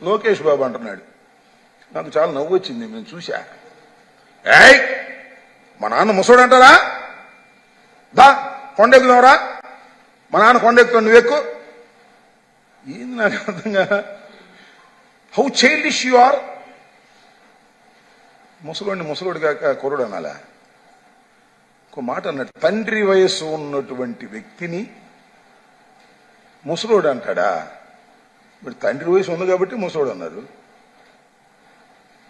లోకేష్ బాబు అంటున్నాడు. నాకు చాలా నవ్వు వచ్చింది, నేను చూశా. ఏయ్ మా నాన్న ముసోడు అంటారా? దా కొండెక్కుదావరా, మా నాన్న కొండెక్కుతాడు, నువ్వెక్కు. ఏంది నాకు అర్థంగా. How childish you are. ముసలోడు కాక కుర్రోడు అనాలా? ఒక మాట అన్నట్టు, తండ్రి వయస్సు ఉన్నటువంటి వ్యక్తిని ముసలోడు అంటాడా? ఇప్పుడు తండ్రి వయసు ఉంది కాబట్టి ముసలోడు అన్నారు.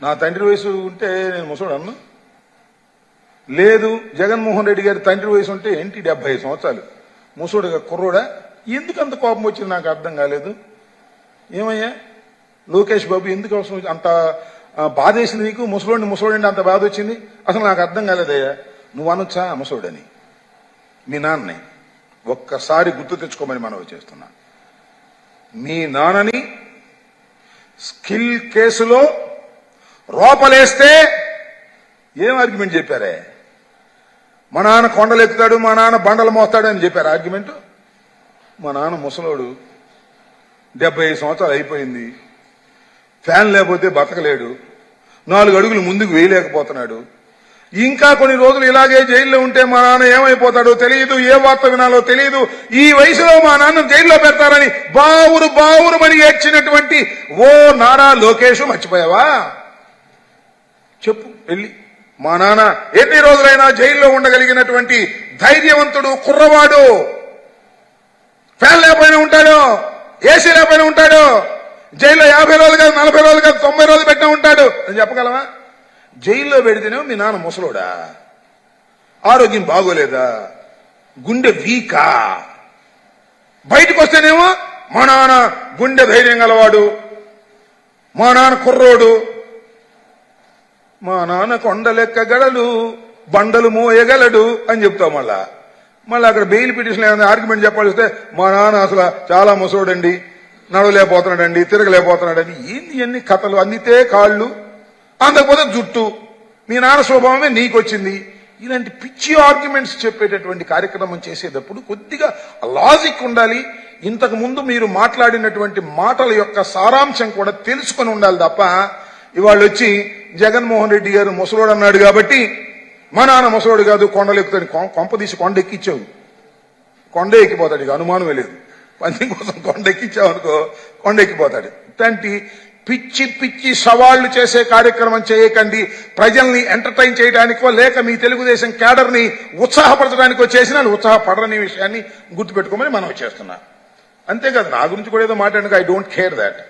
నా తండ్రి వయసు ఉంటే నేను ముసలోడు అన్నా? లేదు, జగన్మోహన్ రెడ్డి గారి తండ్రి వయసు ఉంటే ఏంటి 70 సంవత్సరాలు ముసలోడుగా కుర్రోడా? ఎందుకు అంత కోపం వచ్చింది నాకు అర్థం కాలేదు. ఏమయ్యా లోకేష్ బాబు, ఎందుకు అవసరం అంత బాధేసింది నీకు? ముసలోడిని అంత బాధ వచ్చింది అసలు నాకు అర్థం కాలేదయ్యా. నువ్వు అనొచ్చా ముసలోడని? మీ నాన్నని ఒక్కసారి గుర్తు తెచ్చుకోమని మనవి చేస్తున్నా. మీ నాన్నని స్కిల్ కేసులో రోపలేస్తే ఏం ఆర్గ్యుమెంట్ చెప్పారే? మా నాన్న కొండలు ఎక్కుతాడు, మా నాన్న బండలు మోస్తాడు అని చెప్పారు ఆర్గ్యుమెంట్. మా నాన్న ముసలోడు, 75 సంవత్సరాలు అయిపోయింది, ఫ్యాన్ లేకపోతే బతకలేడు, 4 అడుగులు ముందుకు వేయలేకపోతున్నాడు. ఇంకా కొన్ని రోజులు ఇలాగే జైల్లో ఉంటే మా నాన్న ఏమైపోతాడో తెలియదు, ఏ వార్త వినాలో తెలియదు. ఈ వయసులో మా నాన్న జైల్లో పెడతారని బావురుమని ఏడ్చినటువంటి ఓ నారా లోకేష్ మర్చిపోయావా? చెప్పు వెళ్ళి. మా నాన్న ఎన్ని రోజులైనా జైల్లో ఉండగలిగినటువంటి ధైర్యవంతుడు, కుర్రవాడు. ఫ్యాన్ లేకపోయినా ఉంటాడు, ఏసీ లేకపోయినా ఉంటాడు, జైల్లో 50 రోజులు కాదు, 40 రోజులు కాదు, 90 రోజులు పెట్టినా ఉంటాడు అని చెప్పగలవా? జైల్లో పెడితేనేమో మీ నాన్న ముసలోడా? ఆరోగ్యం బాగోలేదా? గుండె వీకా? బయటకు వస్తేనేమో మా నాన్న గుండె ధైర్యం గలవాడు, మా నాన్న కుర్రోడు, మా నాన్న కొండలెక్కగలడు, బండలు మోయగలడు అని చెప్తావు. మళ్ళీ అక్కడ బెయిల్ పిటిషన్ ఏమైనా ఆర్గ్యుమెంట్ చెప్పాల్సి వస్తే మా నాన్న అసలు చాలా ముసోడండి, నడవలేకపోతున్నాడండి, తిరగలేకపోతున్నాడండి. ఏంది అన్ని కథలు? అందితే కాళ్ళు, అందకపోతే జుట్టు. మీ నాన్న స్వభావమే నీకొచ్చింది. ఇలాంటి పిచ్చి ఆర్గ్యుమెంట్స్ చెప్పేటటువంటి కార్యక్రమం చేసేటప్పుడు కొద్దిగా లాజిక్ ఉండాలి. ఇంతకు ముందు మీరు మాట్లాడినటువంటి మాటల యొక్క సారాంశం కూడా తెలుసుకొని ఉండాలి తప్ప ఇవాళ వచ్చి జగన్మోహన్ రెడ్డి గారు ముసలోడు అన్నాడు కాబట్టి మా నాన్న ముసలోడు కాదు, కొండలు ఎక్కుతాడు. కొంపదీసి కొండ ఎక్కించావు, కొండ ఎక్కిపోతాడు, ఇక అనుమానమే లేదు. పందెం కోసం కొండ ఎక్కించావు అనుకో, కొండ ఎక్కిపోతాడు. ఇట్లాంటి పిచ్చి పిచ్చి సవాళ్లు చేసే కార్యక్రమం చేయకండి. ప్రజల్ని ఎంటర్టైన్ చేయడానికో లేక మీ తెలుగుదేశం క్యాడర్ ని ఉత్సాహపరచడానికో చేసిన ఉత్సాహపడరనే విషయాన్ని గుర్తుపెట్టుకోమని మనం చేస్తున్నా. అంతేకాదు నా గురించి కూడా ఏదో మాట్లాడడానికి ఐ డోంట్ కేర్ దాట్.